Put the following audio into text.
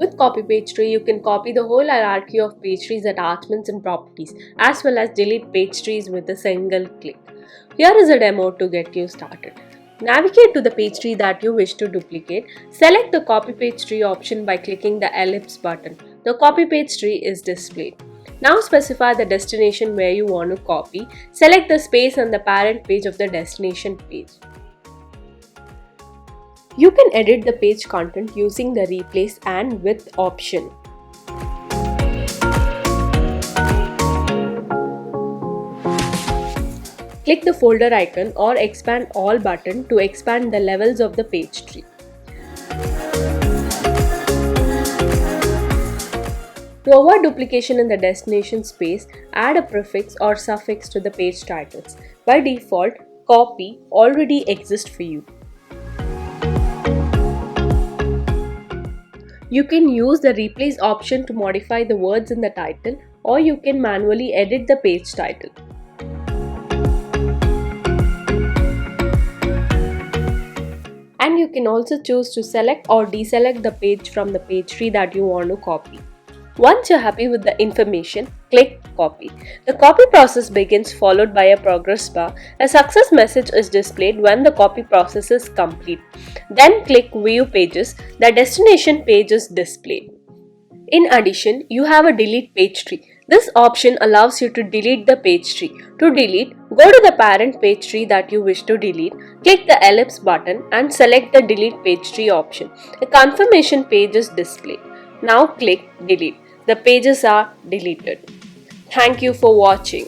With copy page tree, you can copy the whole hierarchy of page trees, attachments, and properties, as well as delete page trees with a single click. Here is a demo to get you started. Navigate to the page tree that you wish to duplicate. Select the copy page tree option by clicking the ellipse button. The copy page tree is displayed. Now specify the destination where you want to copy. Select the space on the parent page of the destination page. You can edit the page content using the replace and with option. Click the folder icon or expand all button to expand the levels of the page tree. To avoid duplication in the destination space, add a prefix or suffix to the page titles. By default, copy already exists for you. You can use the replace option to modify the words in the title, or you can manually edit the page title. And you can also choose to select or deselect the page from the page tree that you want to copy. Once you're happy with the information, click Copy. The copy process begins, followed by a progress bar. A success message is displayed when the copy process is complete. Then click View Pages. The destination page is displayed. In addition, you have a delete page tree. This option allows you to delete the page tree. To delete, go to the parent page tree that you wish to delete, click the ellipse button and select the delete page tree option. A confirmation page is displayed. Now click delete. The pages are deleted. Thank you for watching.